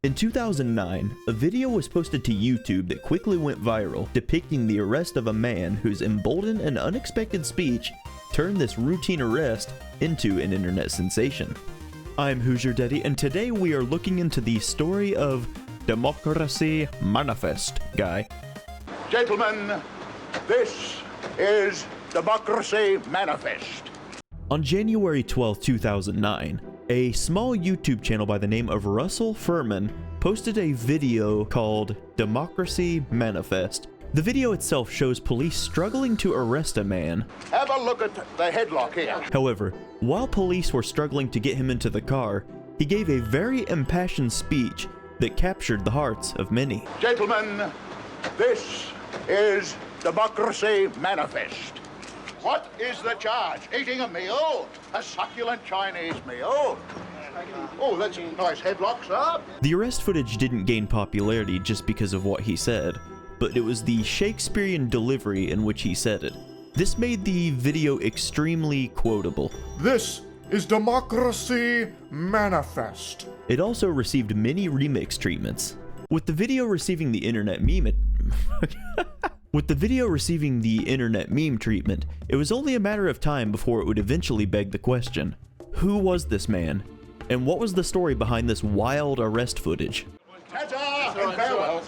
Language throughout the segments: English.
In 2009, a video was posted to YouTube that quickly went viral, depicting the arrest of a man whose emboldened and unexpected speech turned this routine arrest into an internet sensation. I'm Hoosier Daddy, and today we are looking into the story of Democracy Manifest guy. Gentlemen, this is Democracy Manifest. On January 12, 2009, a small YouTube channel by the name of Russell Furman posted a video called Democracy Manifest. The video itself shows police struggling to arrest a man. Have a look at the headlock here. However, while police were struggling to get him into the car, he gave a very impassioned speech that captured the hearts of many. Gentlemen, this is Democracy Manifest. What is the charge? Eating a meal? A succulent Chinese meal? Oh, that's a nice headlock, sir. The arrest footage didn't gain popularity just because of what he said, but it was the Shakespearean delivery in which he said it. This made the video extremely quotable. This is Democracy Manifest. It also received many remix treatments. With the video receiving the internet meme treatment, it was only a matter of time before it would eventually beg the question, who was this man? And what was the story behind this wild arrest footage? Ta-ta and farewell.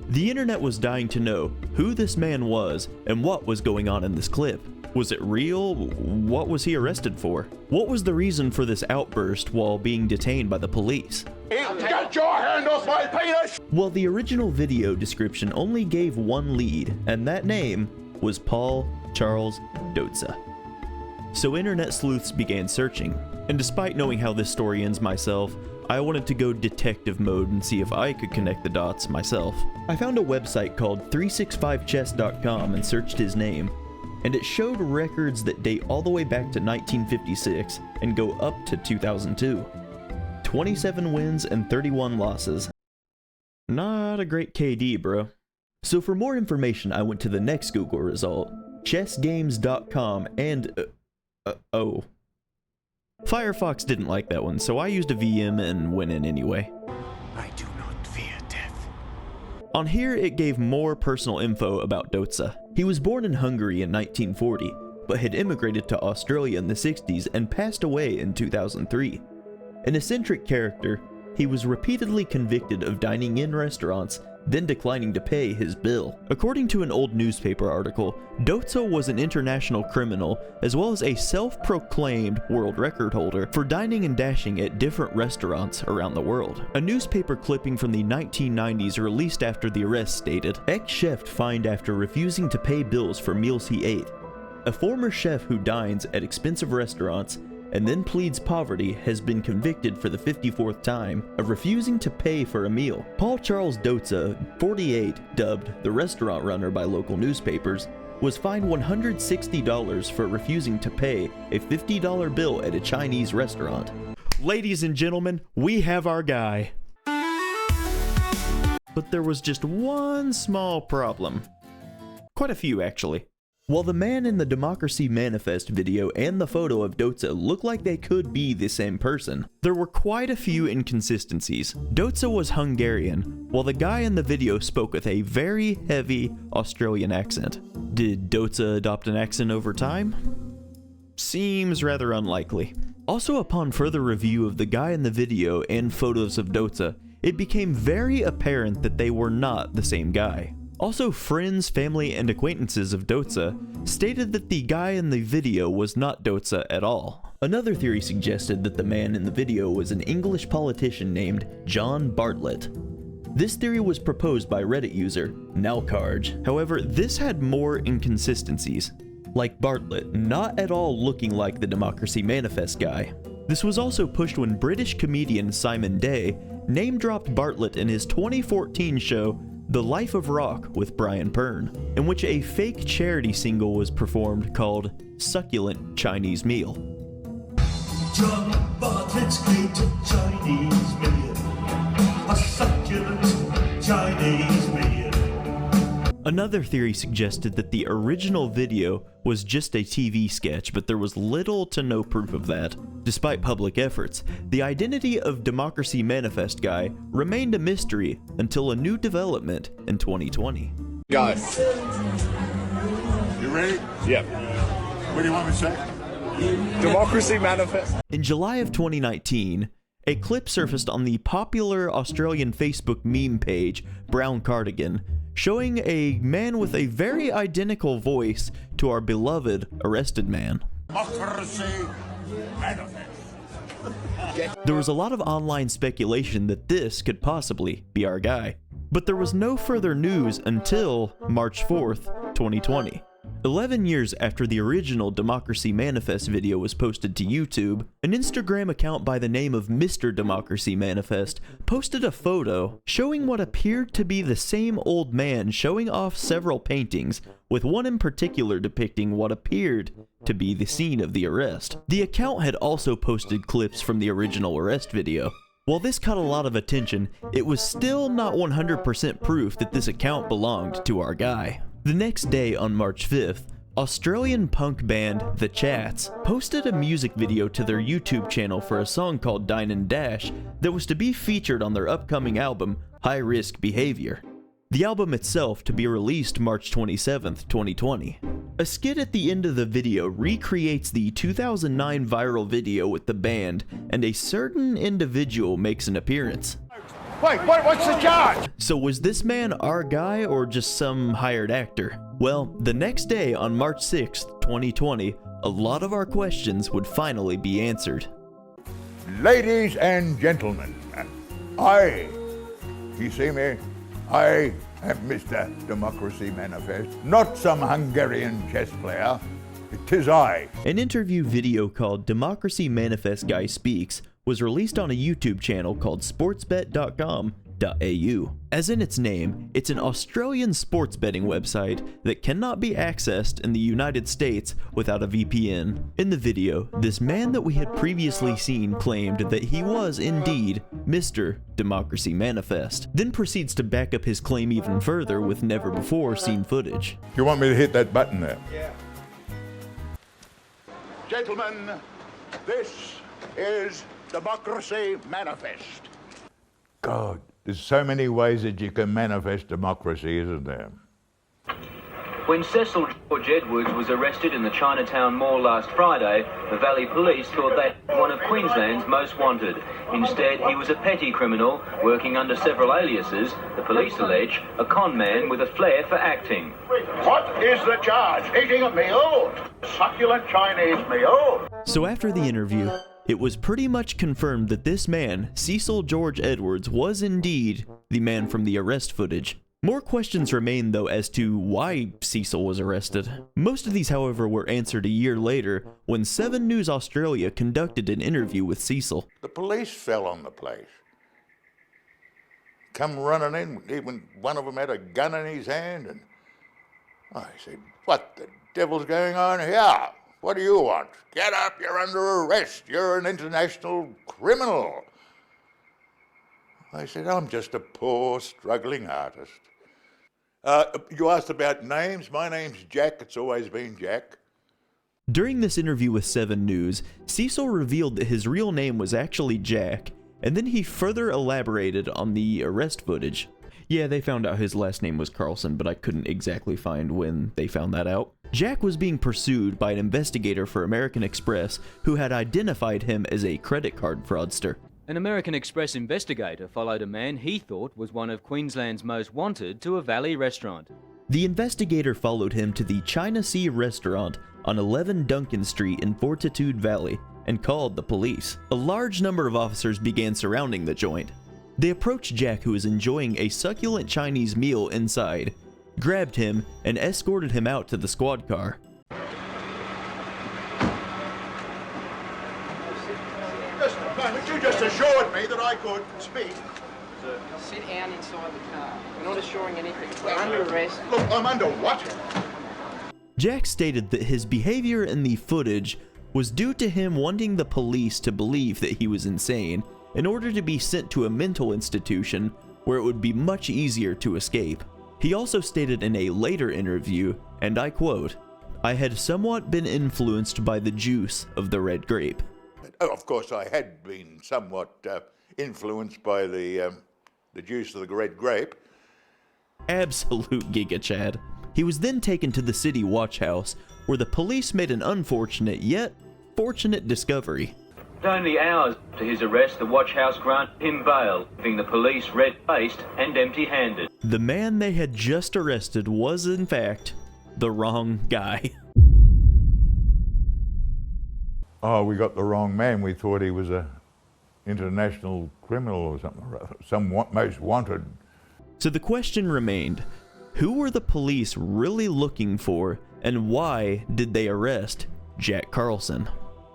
The internet was dying to know who this man was and what was going on in this clip. Was it real? What was he arrested for? What was the reason for this outburst while being detained by the police? Get your hand off my penis! Well, the original video description only gave one lead, and that name was Paul Charles Doza. So internet sleuths began searching, and despite knowing how this story ends myself, I wanted to go detective mode and see if I could connect the dots myself. I found a website called 365chess.com and searched his name, and it showed records that date all the way back to 1956 and go up to 2002. 27 wins and 31 losses. Not a great KD, bro. So for more information, I went to the next Google result, chessgames.com, and Firefox didn't like that one, so I used a VM and went in anyway. I do not fear death. On here, it gave more personal info about Doza. He was born in Hungary in 1940, but had immigrated to Australia in the 60s and passed away in 2003. An eccentric character, he was repeatedly convicted of dining in restaurants, then declining to pay his bill. According to an old newspaper article, Doza was an international criminal as well as a self-proclaimed world record holder for dining and dashing at different restaurants around the world. A newspaper clipping from the 1990s released after the arrest stated, "Ex-chef fined after refusing to pay bills for meals he ate. A former chef who dines at expensive restaurants and then pleads poverty has been convicted for the 54th time of refusing to pay for a meal." Paul Charles Doza, 48, dubbed the restaurant runner by local newspapers, was fined $160 for refusing to pay a $50 bill at a Chinese restaurant. Ladies and gentlemen, we have our guy. But there was just one small problem. Quite a few, actually. While the man in the Democracy Manifest video and the photo of Doza look like they could be the same person, there were quite a few inconsistencies. Doza was Hungarian, while the guy in the video spoke with a very heavy Australian accent. Did Doza adopt an accent over time? Seems rather unlikely. Also, upon further review of the guy in the video and photos of Doza, it became very apparent that they were not the same guy. Also, friends, family, and acquaintances of Doza stated that the guy in the video was not Doza at all. Another theory suggested that the man in the video was an English politician named John Bartlett. This theory was proposed by Reddit user Nalkarj. However, this had more inconsistencies, like Bartlett not at all looking like the Democracy Manifest guy. This was also pushed when British comedian Simon Day name-dropped Bartlett in his 2014 show The Life of Rock with Brian Pern, in which a fake charity single was performed called Succulent Chinese Meal. John Bartlett's great Chinese meal, a succulent Chinese meal. Another theory suggested that the original video was just a TV sketch, but there was little to no proof of that. Despite public efforts, the identity of Democracy Manifest guy remained a mystery until a new development in 2020. Go. You ready? Yep. What do you want me to say? Democracy Manifest. In July of 2019, a clip surfaced on the popular Australian Facebook meme page, Brown Cardigan, showing a man with a very identical voice to our beloved arrested man. Democracy Manifest. There was a lot of online speculation that this could possibly be our guy, but there was no further news until March 4th, 2020. 11 years after the original Democracy Manifest video was posted to YouTube, an Instagram account by the name of Mr. Democracy Manifest posted a photo showing what appeared to be the same old man showing off several paintings, with one in particular depicting what appeared to be the scene of the arrest. The account had also posted clips from the original arrest video. While this caught a lot of attention, it was still not 100% proof that this account belonged to our guy. The next day, on March 5th, Australian punk band The Chats posted a music video to their YouTube channel for a song called Dine and Dash that was to be featured on their upcoming album, High Risk Behavior. The album itself to be released March 27th, 2020. A skit at the end of the video recreates the 2009 viral video with the band, and a certain individual makes an appearance. Wait, what's the charge? So was this man our guy or just some hired actor? Well, the next day on March 6th, 2020, a lot of our questions would finally be answered. Ladies and gentlemen, you see me? I am Mr. Democracy Manifest, not some Hungarian chess player. It is I. An interview video called Democracy Manifest Guy Speaks was released on a YouTube channel called sportsbet.com.au. As in its name, it's an Australian sports betting website that cannot be accessed in the United States without a VPN. In the video, this man that we had previously seen claimed that he was indeed Mr. Democracy Manifest, then proceeds to back up his claim even further with never before seen footage. You want me to hit that button there? Yeah. Gentlemen, this is Democracy Manifest. God, there's so many ways that you can manifest democracy, isn't there? When Cecil George Edwards was arrested in the Chinatown Mall last Friday, the Valley Police thought they had one of Queensland's most wanted. Instead, he was a petty criminal, working under several aliases, the police allege, a con man with a flair for acting. What is the charge? Eating a meal? Succulent Chinese meal? So after the interview, it was pretty much confirmed that this man, Cecil George Edwards, was indeed the man from the arrest footage. More questions remain though as to why Cecil was arrested. Most of these, however, were answered a year later when 7 News Australia conducted an interview with Cecil. The police fell on the place. Come running in, even one of them had a gun in his hand, and I said, "What the devil's going on here? What do you want? Get up, you're under arrest. You're an international criminal." I said, "I'm just a poor, struggling artist." You asked about names. My name's Jack. It's always been Jack. During this interview with 7 News, Cecil revealed that his real name was actually Jack, and then he further elaborated on the arrest footage. Yeah, they found out his last name was Carlson, but I couldn't exactly find when they found that out. Jack was being pursued by an investigator for American Express who had identified him as a credit card fraudster. An American Express investigator followed a man he thought was one of Queensland's most wanted to a Valley restaurant. The investigator followed him to the China Sea restaurant on 11 Duncan Street in Fortitude Valley and called the police. A large number of officers began surrounding the joint. They approached Jack, who was enjoying a succulent Chinese meal inside, grabbed him, and escorted him out to the squad car. Just a moment, you just assured me that I could speak. Sit down inside the car. We're not assuring anything. We're under arrest. Look, I'm under what? Jack stated that his behavior in the footage was due to him wanting the police to believe that he was insane in order to be sent to a mental institution where it would be much easier to escape. He also stated in a later interview, and I quote, "I had somewhat been influenced by the juice of the red grape." Of course, I had been somewhat influenced by the juice of the red grape. Absolute Giga Chad. He was then taken to the city watch house, where the police made an unfortunate yet fortunate discovery. Only hours after his arrest, the watch house granted him bail, leaving the police red-faced and empty-handed. The man they had just arrested was, in fact, the wrong guy. Oh, we got the wrong man. We thought he was a international criminal or something, some most wanted. So the question remained, who were the police really looking for, and why did they arrest Jack Carlson?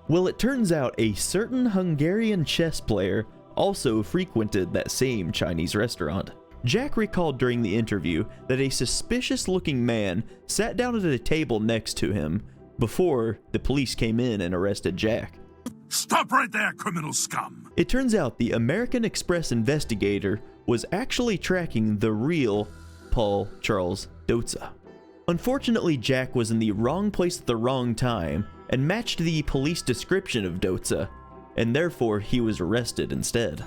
Well, it turns out a certain Hungarian chess player also frequented that same Chinese restaurant. Jack recalled during the interview that a suspicious-looking man sat down at a table next to him before the police came in and arrested Jack. Stop right there, criminal scum! It turns out the American Express investigator was actually tracking the real Paul Charles Doza. Unfortunately, Jack was in the wrong place at the wrong time and matched the police description of Doza, and therefore he was arrested instead.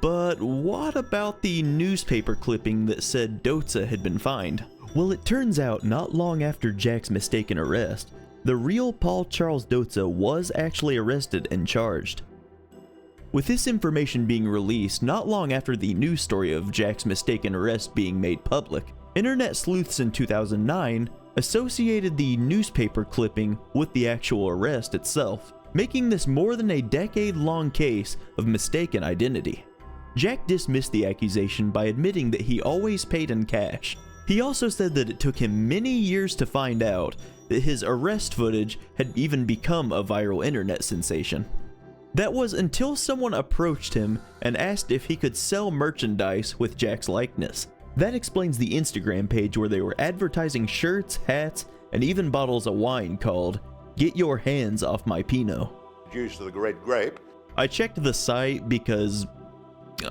But what about the newspaper clipping that said Doza had been fined? Well, it turns out not long after Jack's mistaken arrest, the real Paul Charles Doza was actually arrested and charged. With this information being released not long after the news story of Jack's mistaken arrest being made public, internet sleuths in 2009 associated the newspaper clipping with the actual arrest itself, making this more than a decade-long case of mistaken identity. Jack dismissed the accusation by admitting that he always paid in cash. He also said that it took him many years to find out that his arrest footage had even become a viral internet sensation. That was until someone approached him and asked if he could sell merchandise with Jack's likeness. That explains the Instagram page where they were advertising shirts, hats, and even bottles of wine called "Get Your Hands Off My Pinot." Juice of the red grape. I checked the site because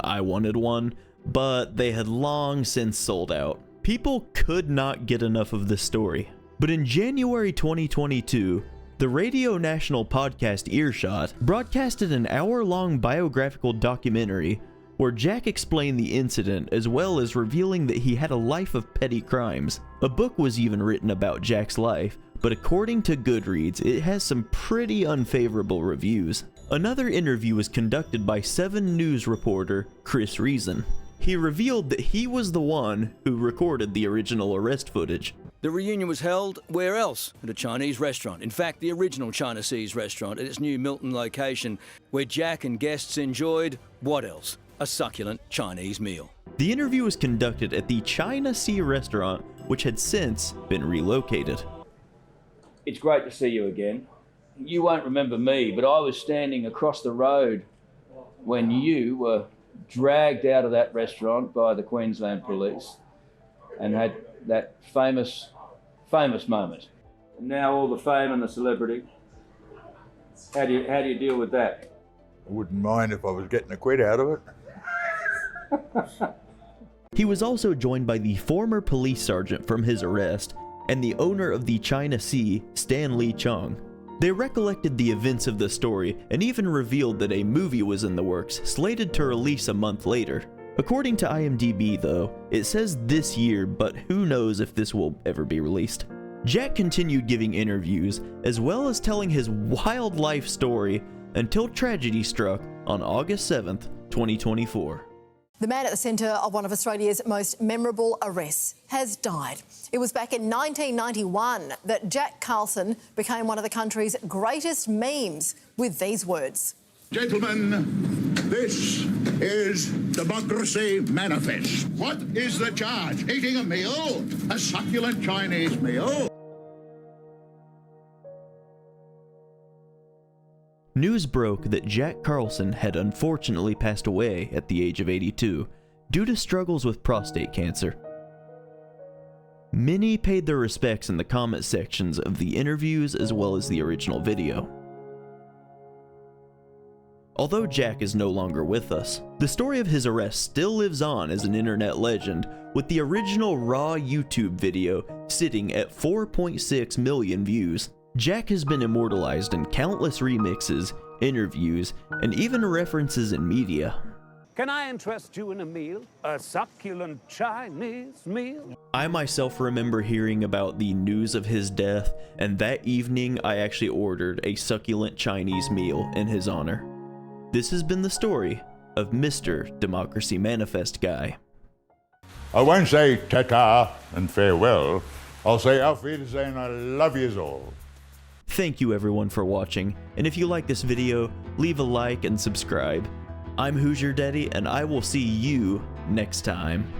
I wanted one, but they had long since sold out. People could not get enough of this story. But in January 2022, the Radio National podcast Earshot broadcasted an hour-long biographical documentary where Jack explained the incident as well as revealing that he had a life of petty crimes. A book was even written about Jack's life, but according to Goodreads, it has some pretty unfavorable reviews. Another interview was conducted by 7 News reporter Chris Reason. He revealed that he was the one who recorded the original arrest footage. The reunion was held where else? At a Chinese restaurant. In fact, the original China Seas restaurant at its new Milton location, where Jack and guests enjoyed what else? A succulent Chinese meal. The interview was conducted at the China Sea restaurant, which had since been relocated. It's great to see you again. You won't remember me, but I was standing across the road when you were dragged out of that restaurant by the Queensland police and had that famous moment. And now all the fame and the celebrity. How do you deal with that? I wouldn't mind if I was getting a quid out of it. He was also joined by the former police sergeant from his arrest and the owner of the China Sea, Stan Lee Chong. They recollected the events of the story and even revealed that a movie was in the works, slated to release a month later. According to IMDb though, it says this year, but who knows if this will ever be released. Jack continued giving interviews, as well as telling his wild life story until tragedy struck on August 7th, 2024. The man at the centre of one of Australia's most memorable arrests has died. It was back in 1991 that Jack Carlson became one of the country's greatest memes with these words. Gentlemen, this is Democracy Manifest. What is the charge? Eating a meal? A succulent Chinese meal? News broke that Jack Carlson had unfortunately passed away at the age of 82 due to struggles with prostate cancer. Many paid their respects in the comment sections of the interviews as well as the original video. Although Jack is no longer with us, the story of his arrest still lives on as an internet legend with the original raw YouTube video sitting at 4.6 million views. Jack has been immortalized in countless remixes, interviews, and even references in media. Can I interest you in a meal? A succulent Chinese meal? I myself remember hearing about the news of his death, and that evening I actually ordered a succulent Chinese meal in his honor. This has been the story of Mr. Democracy Manifest Guy. I won't say ta-ta and farewell. I'll say auf Wiedersehen, I love yous all. Thank you everyone for watching, and if you like this video, leave a like and subscribe. I'm Hoosier Daddy, and I will see you next time.